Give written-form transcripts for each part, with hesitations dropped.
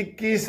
21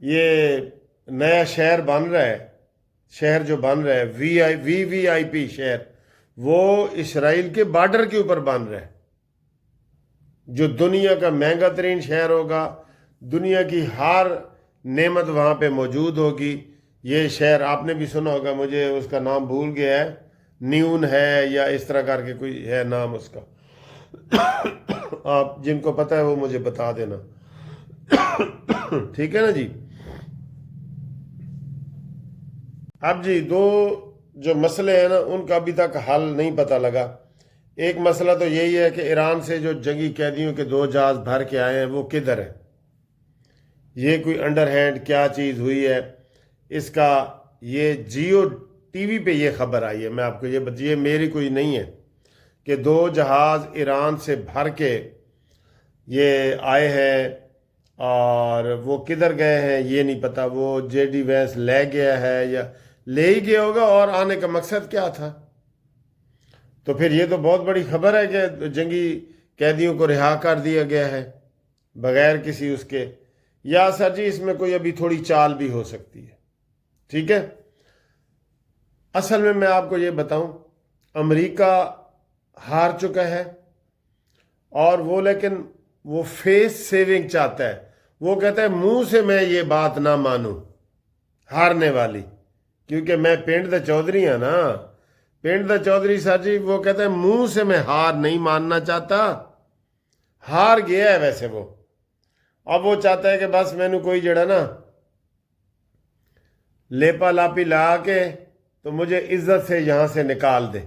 یہ نیا شہر بن رہا ہے، شہر جو بن رہا ہے وی آئی پی شہر، وہ اسرائیل کے بارڈر کے اوپر بن رہا ہے، جو دنیا کا مہنگا ترین شہر ہوگا، دنیا کی ہر نعمت وہاں پہ موجود ہوگی۔ یہ شہر آپ نے بھی سنا ہوگا، مجھے اس کا نام بھول گیا ہے، نیون ہے یا اس طرح کر کے کوئی ہے نام اس کا، آپ جن کو پتہ ہے وہ مجھے بتا دینا، ٹھیک ہے نا جی۔ اب جی دو جو مسئلے ہیں نا ان کا ابھی تک حل نہیں پتہ لگا۔ ایک مسئلہ تو یہی ہے کہ ایران سے جو جنگی قیدیوں کے 2 جہاز بھر کے آئے ہیں وہ کدھر ہیں، یہ کوئی انڈر ہینڈ کیا چیز ہوئی ہے اس کا، یہ جیو ٹی وی پہ یہ خبر آئی ہے، میں آپ کو یہ میری کوئی نہیں ہے کہ 2 جہاز ایران سے بھر کے یہ آئے ہیں اور وہ کدھر گئے ہیں یہ نہیں پتہ، وہ جے ڈی وینس لے گیا ہے یا لے ہی گیا ہوگا، اور آنے کا مقصد کیا تھا؟ تو پھر یہ تو بہت بڑی خبر ہے کہ جنگی قیدیوں کو رہا کر دیا گیا ہے بغیر کسی اس کے، یا سر جی اس میں کوئی ابھی تھوڑی چال بھی ہو سکتی ہے، ٹھیک ہے۔ اصل میں آپ کو یہ بتاؤں، امریکہ ہار چکا ہے، اور وہ لیکن وہ فیس سیونگ چاہتا ہے، وہ کہتا ہے منہ سے میں یہ بات نہ مانوں ہارنے والی، کیونکہ میں پنڈ دا چودھری ہوں نا، پنڈ دا چودھری سر جی وہ کہتا ہے منہ سے میں ہار نہیں ماننا چاہتا، ہار گیا ہے ویسے وہ، اب وہ چاہتا ہے کہ بس مینو کوئی جڑا نا لیپا لاپی لا کے تو مجھے عزت سے یہاں سے نکال دے۔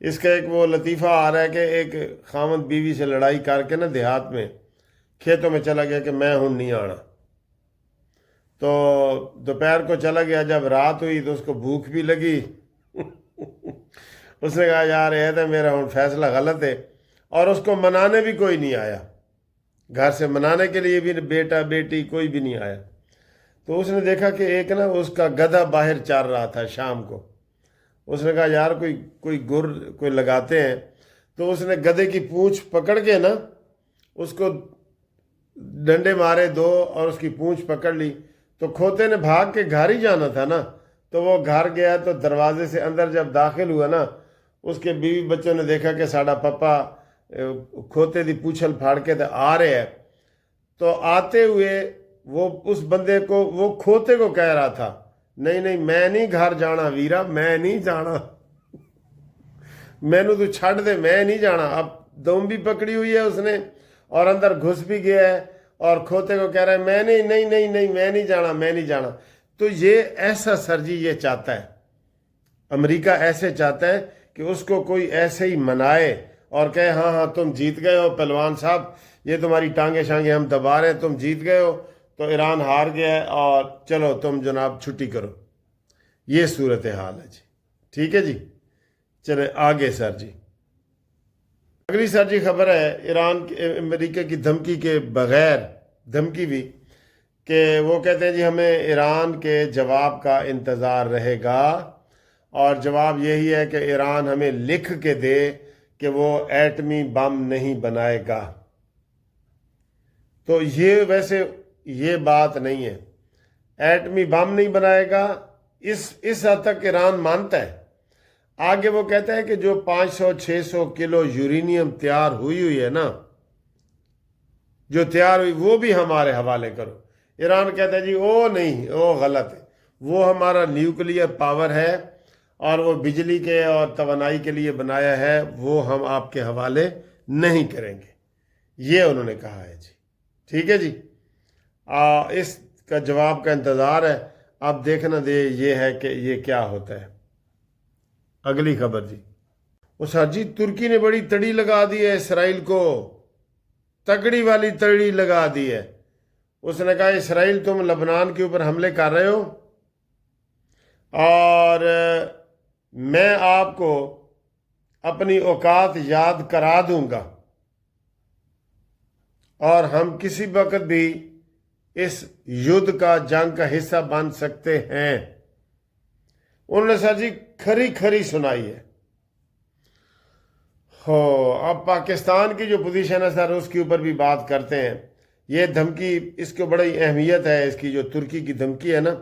اس کا ایک وہ لطیفہ آ رہا ہے کہ ایک خاوند بیوی سے لڑائی کر کے نا دیہات میں کھیتوں میں چلا گیا کہ میں ہوں نہیں آنا، تو دوپہر کو چلا گیا، جب رات ہوئی تو اس کو بھوک بھی لگی، اس نے کہا یار یہ تو میرا ہوں فیصلہ غلط ہے، اور اس کو منانے بھی کوئی نہیں آیا، گھر سے منانے کے لیے بھی بیٹا بیٹی کوئی بھی نہیں آیا۔ تو اس نے دیکھا کہ ایک نا اس کا گدھا باہر چار رہا تھا شام کو، اس نے کہا یار کوئی لگاتے ہیں، تو اس نے گدھے کی پونچھ پکڑ کے نا اس کو ڈنڈے مارے 2 اور اس کی پونچھ پکڑ لی، تو کھوتے نے بھاگ کے گھر ہی جانا تھا نا، تو وہ گھر گیا، تو دروازے سے اندر جب داخل ہوا نا، اس کے بیوی بچوں نے دیکھا کہ ساڑا پپا کھوتے دی پوچھل پھاڑ کے آ رہے ہیں، تو آتے ہوئے وہ اس بندے کو، وہ کھوتے کو کہہ رہا تھا نہیں نہیں میں نہیں گھر جانا ویرا، میں نہیں جانا، مینو تو چھڑ دے، میں نہیں جانا۔ اب دوم بھی پکڑی ہوئی ہے اس نے اور اندر گھس بھی گیا ہے، اور کھوتے کو کہہ رہا ہے میں نہیں میں نہیں جانا، میں نہیں جانا۔ تو یہ ایسا سر جی یہ چاہتا ہے، امریکہ ایسے چاہتا ہے کہ اس کو کوئی ایسے ہی منائے اور کہے ہاں ہاں تم جیت گئے ہو پہلوان صاحب، یہ تمہاری ٹانگیں شانگیں ہم دبا رہے ہیں، تم جیت گئے ہو، تو ایران ہار گیا ہے اور چلو تم جناب چھٹی کرو۔ یہ صورتحال ہے جی، ٹھیک ہے جی۔ چلے آگے سر جی، اگلی سر جی خبر ہے ایران امریکہ کی دھمکی کے بغیر، دھمکی بھی کہ وہ کہتے ہیں جی ہمیں ایران کے جواب کا انتظار رہے گا، اور جواب یہی ہے کہ ایران ہمیں لکھ کے دے کہ وہ ایٹمی بم نہیں بنائے گا۔ تو یہ ویسے یہ بات نہیں ہے، ایٹمی بم نہیں بنائے گا اس حد تک ایران مانتا ہے۔ آگے وہ کہتا ہے کہ جو 500-600 کلو یورینیم تیار ہوئی ہے نا، جو تیار ہوئی وہ بھی ہمارے حوالے کرو۔ ایران کہتا ہے جی وہ نہیں، وہ غلط ہے، وہ ہمارا نیوکلیئر پاور ہے اور وہ بجلی کے اور توانائی کے لیے بنایا ہے، وہ ہم آپ کے حوالے نہیں کریں گے، یہ انہوں نے کہا ہے جی، ٹھیک ہے جی۔ اس کا جواب کا انتظار ہے، اب دیکھنا دے یہ ہے کہ یہ کیا ہوتا ہے۔ اگلی خبر جی، وہ سر جی ترکی نے بڑی تڑی لگا دی ہے اسرائیل کو، تگڑی والی تڑی لگا دی ہے۔ اس نے کہا اسرائیل تم لبنان کے اوپر حملے کر رہے ہو اور میں آپ کو اپنی اوقات یاد کرا دوں گا، اور ہم کسی وقت بھی اس یدھ کا جنگ کا حصہ بن سکتے ہیں۔ انہوں نے سر جی کھری کھری سنائی ہے۔ اب پاکستان کی جو پوزیشن ہے سر اس کے اوپر بھی بات کرتے ہیں یہ دھمکی اس کو بڑی اہمیت ہے، اس کی جو ترکی کی دھمکی ہے نا۔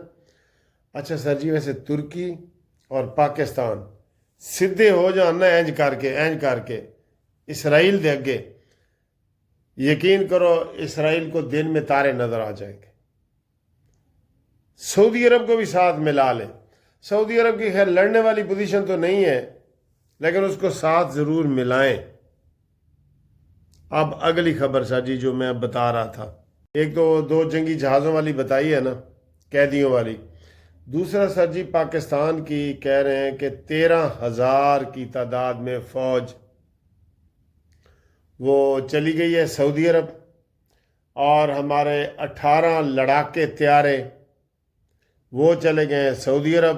اچھا سر جی، ویسے ترکی اور پاکستان سیدھے ہو جان نا اینج کر کے اسرائیل دے اگے، یقین کرو اسرائیل کو دن میں تارے نظر آ جائیں گے۔ سعودی عرب کو بھی ساتھ ملا لیں۔ سعودی عرب کی خیر لڑنے والی پوزیشن تو نہیں ہے، لیکن اس کو ساتھ ضرور ملائیں۔ اب اگلی خبر سر جی جو میں اب بتا رہا تھا، ایک تو 2 جنگی جہازوں والی بتائی ہے نا، قیدیوں والی۔ دوسرا سر جی پاکستان کی کہہ رہے ہیں کہ 13,000 کی تعداد میں فوج وہ چلی گئی ہے سعودی عرب، اور ہمارے 18 لڑاکے طیارے وہ چلے گئے ہیں سعودی عرب،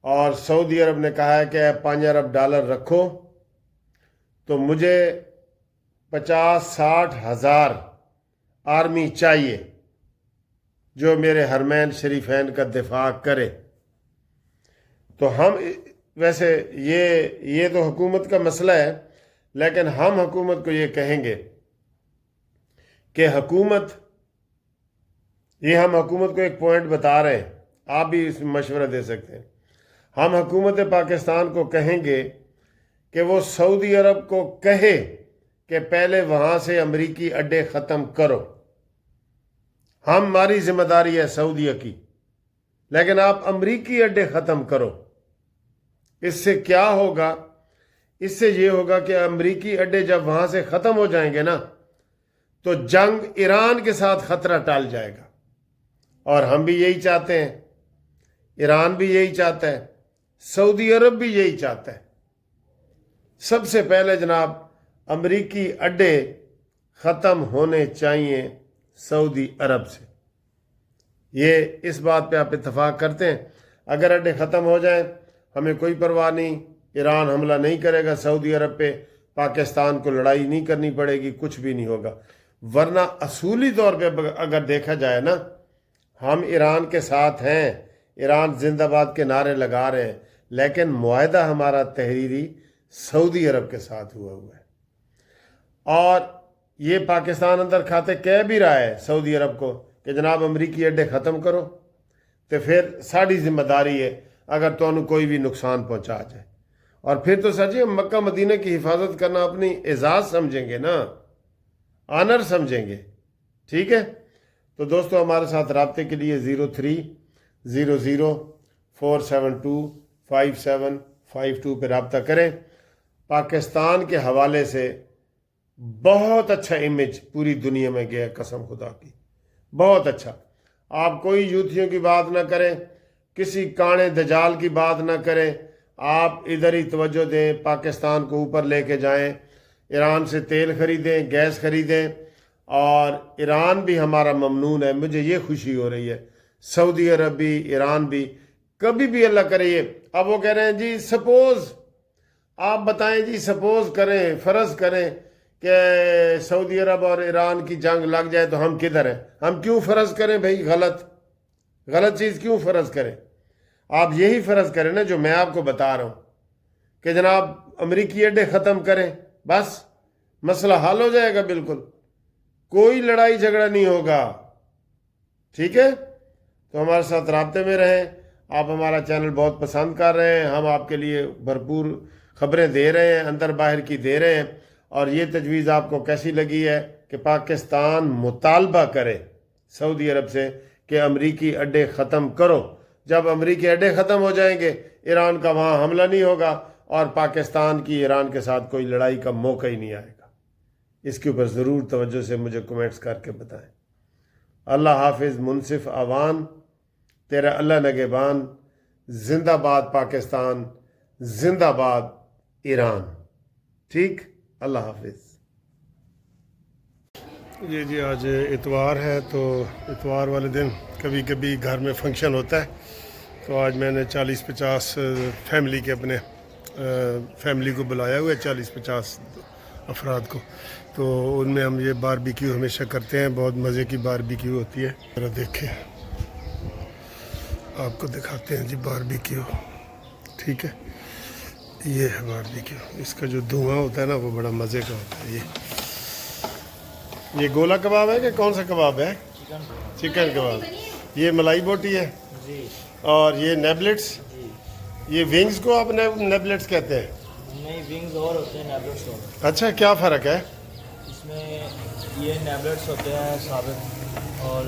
اور سعودی عرب نے کہا ہے کہ $5 ارب رکھو تو مجھے 50-60 ہزار آرمی چاہیے جو میرے حرمین شریفین کا دفاع کرے۔ تو ہم ویسے یہ تو حکومت کا مسئلہ ہے، لیکن ہم حکومت کو یہ کہیں گے کہ ہم حکومت کو ایک پوائنٹ بتا رہے ہیں، آپ بھی اس میں مشورہ دے سکتے ہیں۔ ہم حکومت پاکستان کو کہیں گے کہ وہ سعودی عرب کو کہے کہ پہلے وہاں سے امریکی اڈے ختم کرو۔ ہماری ذمہ داری ہے سعودیہ کی، لیکن آپ امریکی اڈے ختم کرو۔ اس سے کیا ہوگا؟ اس سے یہ ہوگا کہ امریکی اڈے جب وہاں سے ختم ہو جائیں گے نا، تو جنگ ایران کے ساتھ خطرہ ٹال جائے گا، اور ہم بھی یہی چاہتے ہیں، ایران بھی یہی چاہتا ہے، سعودی عرب بھی یہی چاہتا ہے۔ سب سے پہلے جناب امریکی اڈے ختم ہونے چاہیے سعودی عرب سے۔ یہ اس بات پہ آپ اتفاق کرتے ہیں؟ اگر اڈے ختم ہو جائیں ہمیں کوئی پرواہ نہیں، ایران حملہ نہیں کرے گا سعودی عرب پہ، پاکستان کو لڑائی نہیں کرنی پڑے گی، کچھ بھی نہیں ہوگا۔ ورنہ اصولی طور پہ اگر دیکھا جائے نا، ہم ایران کے ساتھ ہیں، ایران زندہ باد کے نعرے لگا رہے ہیں، لیکن معاہدہ ہمارا تحریری سعودی عرب کے ساتھ ہوا ہے، اور یہ پاکستان اندر کھاتے کہہ بھی رہا ہے سعودی عرب کو کہ جناب امریکی اڈے ختم کرو، تو پھر ساری ذمہ داری ہے اگر تو انہوں کوئی بھی نقصان پہنچا جائے۔ اور پھر تو سر جی ہم مکہ مدینہ کی حفاظت کرنا اپنی اعزاز سمجھیں گے نا، آنر سمجھیں گے، ٹھیک ہے؟ تو دوستو ہمارے ساتھ رابطے کے لیے 0300472575 پہ رابطہ کریں۔ پاکستان کے حوالے سے بہت اچھا امیج پوری دنیا میں گیا، قسم خدا کی، بہت اچھا۔ آپ کوئی یوتھیوں کی بات نہ کریں، کسی کانے دجال کی بات نہ کریں، آپ ادھر ہی توجہ دیں، پاکستان کو اوپر لے کے جائیں، ایران سے تیل خریدیں، گیس خریدیں، اور ایران بھی ہمارا ممنون ہے۔ مجھے یہ خوشی ہو رہی ہے، سعودی عرب بھی، ایران بھی، کبھی بھی اللہ کرے یہ۔ اب وہ کہہ رہے ہیں جی سپوز، آپ بتائیں جی سپوز کریں، فرض کریں کہ سعودی عرب اور ایران کی جنگ لگ جائے تو ہم کدھر ہیں؟ ہم کیوں فرض کریں بھائی؟ غلط چیز کیوں فرض کریں؟ آپ یہی فرض کریں نا جو میں آپ کو بتا رہا ہوں کہ جناب امریکی اڈے ختم کریں، بس مسئلہ حل ہو جائے گا، بالکل کوئی لڑائی جھگڑا نہیں ہوگا، ٹھیک ہے؟ تو ہمارے ساتھ رابطے میں رہیں۔ آپ ہمارا چینل بہت پسند کر رہے ہیں، ہم آپ کے لیے بھرپور خبریں دے رہے ہیں، اندر باہر کی دے رہے ہیں۔ اور یہ تجویز آپ کو کیسی لگی ہے کہ پاکستان مطالبہ کرے سعودی عرب سے کہ امریکی اڈے ختم کرو؟ جب امریکی اڈے ختم ہو جائیں گے ایران کا وہاں حملہ نہیں ہوگا، اور پاکستان کی ایران کے ساتھ کوئی لڑائی کا موقع ہی نہیں آئے گا۔ اس کے اوپر ضرور توجہ سے مجھے کمنٹس کر کے بتائیں۔ اللہ حافظ منصف آوان، تیرا اللہ نگہبان، زندہ باد پاکستان، زندہ باد ایران، ٹھیک؟ اللہ حافظ۔ جی آج اتوار ہے، تو اتوار والے دن کبھی کبھی گھر میں فنکشن ہوتا ہے، تو آج میں نے 40-50 فیملی کے اپنے فیملی کو بلایا ہوا ہے، 40-50 افراد کو، تو ان میں ہم یہ باربیکیو ہمیشہ کرتے ہیں، بہت مزے کی باربیکیو ہوتی ہے۔ ذرا دیکھیں، آپ کو دکھاتے ہیں جی باربیکیو، ٹھیک ہے؟ یہ ہے باربیکیو، اس کا جو دھواں ہوتا ہے نا وہ بڑا مزے کا ہوتا ہے۔ یہ یہ گولا کباب ہے کہ کون سا کباب ہے؟ چکن چکن کباب. یہ ملائی بوٹی ہے جی اور یہ نیبلٹس. جی یہ ونگز کو آپ نیبلٹس کہتے ہیں. نہیں ونگز اور ہوتے ہیں نیبلٹس اور اچھا کیا فرق ہے؟ اس میں یہ نیبلٹس ہوتے ہیں ثابت اور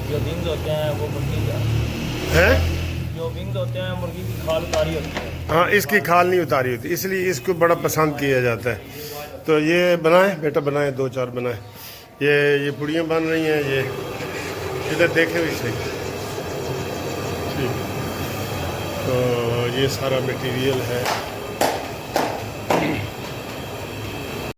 جو ونگز ہوتے ہیں وہ مرغی کا ہیں؟ جو ونگز ہوتے ہیں مرغی کی کھال اتاری ہوتی ہے. ہاں اس کی کھال نہیں اتاری ہوتی اس لیے اس کو بڑا پسند کیا جاتا ہے. تو یہ بنائیں بیٹا بنائیں 2-4 بنائیں. یہ پڑیاں بن رہی ہیں. یہ ادھر دیکھیں بھی صحیح. ٹھیک تو یہ سارا مٹیریل ہے.